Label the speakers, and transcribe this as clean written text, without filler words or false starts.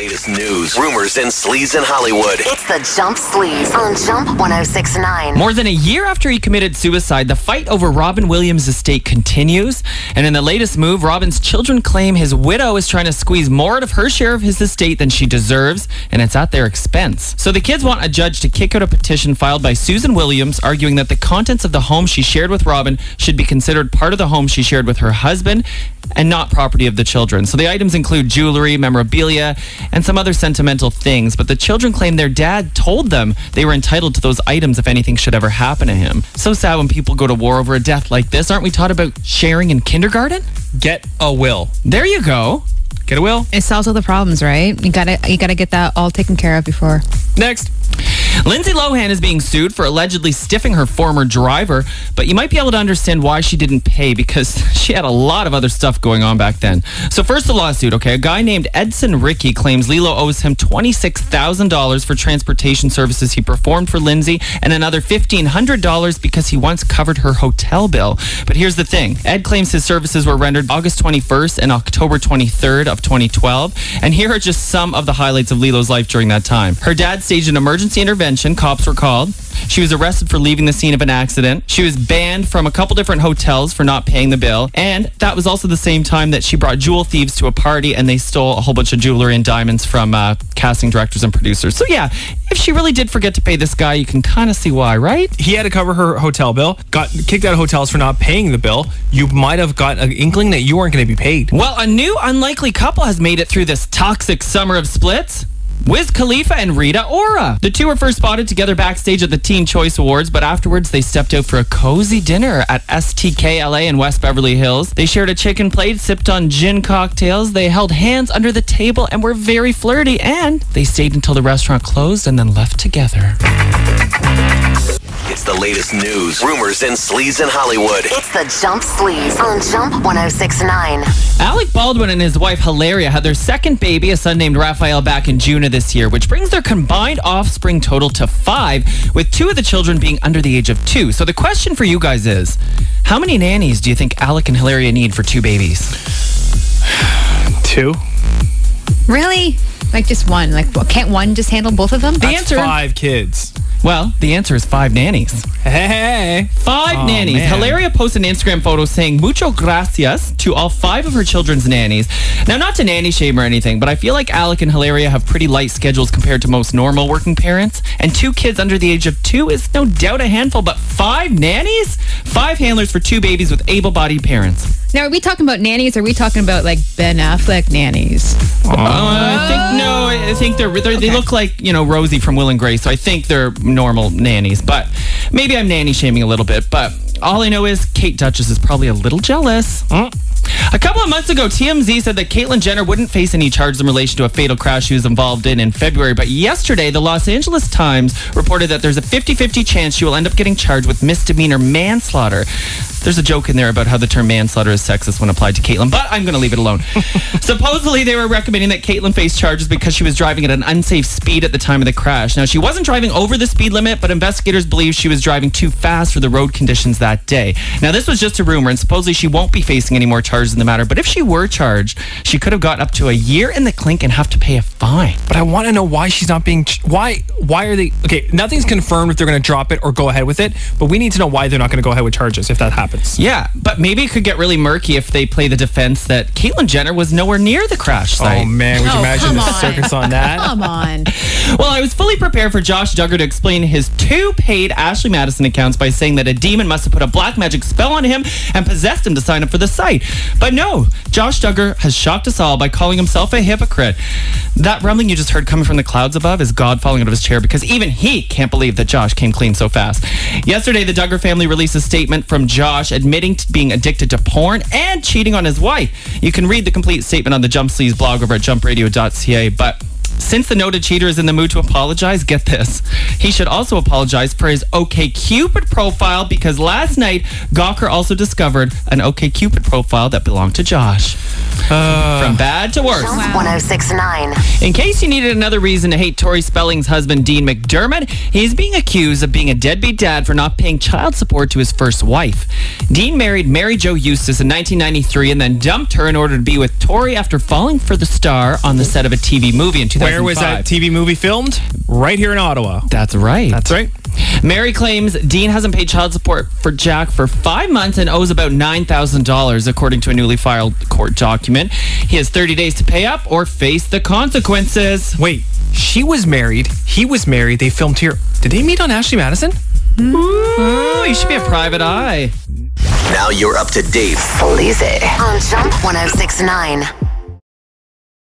Speaker 1: latest news, rumors, and sleaze in Hollywood.
Speaker 2: It's the Jump Sleaze on Jump 106.9.
Speaker 3: More than a year after he committed suicide, the fight over Robin Williams' estate continues. And in the latest move, Robin's children claim his widow is trying to squeeze more out of her share of his estate than she deserves, and it's at their expense. So the kids want a judge to kick out a petition filed by Susan Williams, arguing that the contents of the home she shared with Robin should be considered part of the home she shared with her husband and not property of the children. So the items include jewelry, memorabilia, and some other sentimental things. But the children claim their dad told them they were entitled to those items if anything should ever happen to him. So sad when people go to war over a death like this. Aren't we taught about sharing in kindergarten?
Speaker 4: Get a will.
Speaker 3: There you go.
Speaker 4: Get a will.
Speaker 5: It solves all the problems, right? You gotta get that all taken care of before.
Speaker 4: Next.
Speaker 3: Lindsay Lohan is being sued for allegedly stiffing her former driver, but you might be able to understand why she didn't pay because she had a lot of other stuff going on back then. So first the lawsuit, okay? A guy named Edson Rickey claims Lilo owes him $26,000 for transportation services he performed for Lindsay and another $1,500 because he once covered her hotel bill. But here's the thing. Ed claims his services were rendered August 21st and October 23rd of 2012. And here are just some of the highlights of Lilo's life during that time. Her dad staged an emergency intervention. Cops were called. She was arrested for leaving the scene of an accident. She was banned from a couple different hotels for not paying the bill. And that was also the same time that she brought jewel thieves to a party and they stole a whole bunch of jewelry and diamonds from casting directors and producers. So yeah, if she really did forget to pay this guy, you can kind of see why, right?
Speaker 4: He had to cover her hotel bill, got kicked out of hotels for not paying the bill. You might have got an inkling that you weren't going to be paid.
Speaker 3: Well, a new unlikely couple has made it through this toxic summer of splits. Wiz Khalifa and Rita Ora. The two were first spotted together backstage at the Teen Choice Awards, but afterwards they stepped out for a cozy dinner at STK LA in West Beverly Hills. They shared a chicken plate, sipped on gin cocktails, they held hands under the table and were very flirty, and they stayed until the restaurant closed and then left together.
Speaker 1: It's the latest news, rumors, and sleaze in Hollywood.
Speaker 2: It's the Jump Sleaze on Jump 106.9.
Speaker 3: Alec Baldwin and his wife Hilaria had their second baby, a son named Raphael, back in June of this year, which brings their combined offspring total to 5, with 2 of the children being under the age of 2. So the question for you guys is, how many nannies do you think Alec and Hilaria need for 2 babies?
Speaker 4: 2.
Speaker 5: Really? Like just one? Like can't one just handle both of them?
Speaker 4: That's 5 kids.
Speaker 3: Well, the answer is 5 nannies.
Speaker 4: Hey.
Speaker 3: 5 nannies.
Speaker 4: Man.
Speaker 3: Hilaria posted an Instagram photo saying mucho gracias to all 5 of her children's nannies. Now, not to nanny shame or anything, but I feel like Alec and Hilaria have pretty light schedules compared to most normal working parents. And 2 kids under the age of 2 is no doubt a handful, but 5 nannies? 5 handlers for 2 babies with able-bodied parents.
Speaker 5: Now, are we talking about nannies or are we talking about like Ben Affleck nannies?
Speaker 3: I think they look like, Rosie from Will and Grace, so I think they're normal nannies, but maybe I'm nanny shaming a little bit, but all I know is Kate Duchess is probably a little jealous. A couple of months ago, TMZ said that Caitlyn Jenner wouldn't face any charges in relation to a fatal crash she was involved in February. But yesterday, the Los Angeles Times reported that there's a 50-50 chance she will end up getting charged with misdemeanor manslaughter. There's a joke in there about how the term manslaughter is sexist when applied to Caitlyn, but I'm going to leave it alone. Supposedly, they were recommending that Caitlyn face charges because she was driving at an unsafe speed at the time of the crash. Now, she wasn't driving over the speed limit, but investigators believe she was driving too fast for the road conditions that day. Now, this was just a rumor, and supposedly she won't be facing any more charges in the matter, but if she were charged, she could have gotten up to a year in the clink and have to pay a fine.
Speaker 4: But I want to know why she's not being... Why are they... Okay, nothing's confirmed if they're going to drop it or go ahead with it, but we need to know why they're not going to go ahead with charges if that happens.
Speaker 3: Yeah, but maybe it could get really murky if they play the defense that Caitlyn Jenner was nowhere near the crash site.
Speaker 4: Oh, man, would you imagine the circus on that?
Speaker 5: Come on.
Speaker 3: Well, I was fully prepared for Josh Duggar to explain his 2 paid Ashley Madison accounts by saying that a demon must have put a black magic spell on him and possessed him to sign up for the site. But no, Josh Duggar has shocked us all by calling himself a hypocrite. That rumbling you just heard coming from the clouds above is God falling out of his chair because even he can't believe that Josh came clean so fast. Yesterday, the Duggar family released a statement from Josh admitting to being addicted to porn and cheating on his wife. You can read the complete statement on the Jump Sleaze blog over at jumpradio.ca, but since the noted cheater is in the mood to apologize, get this. He should also apologize for his OkCupid profile because last night, Gawker also discovered an OkCupid profile that belonged to Josh. From bad to worse.
Speaker 2: Jump 1069.
Speaker 3: In case you needed another reason to hate Tori Spelling's husband, Dean McDermott, he's being accused of being a deadbeat dad for not paying child support to his first wife. Dean married Mary Jo Eustace in 1993 and then dumped her in order to be with Tori after falling for the star on the set of a TV movie in 2005.
Speaker 4: Where was that TV movie filmed? Right here in Ottawa.
Speaker 3: That's right.
Speaker 4: That's right.
Speaker 3: Mary claims Dean hasn't paid child support for Jack for 5 months and owes about $9,000, according to a newly filed court document. He has 30 days to pay up or face the consequences.
Speaker 4: Wait, she was married. He was married. They filmed here. Did they meet on Ashley Madison?
Speaker 3: Ooh, you should be a private eye.
Speaker 1: Now you're up to date.
Speaker 2: Sleaze on Jump 1069.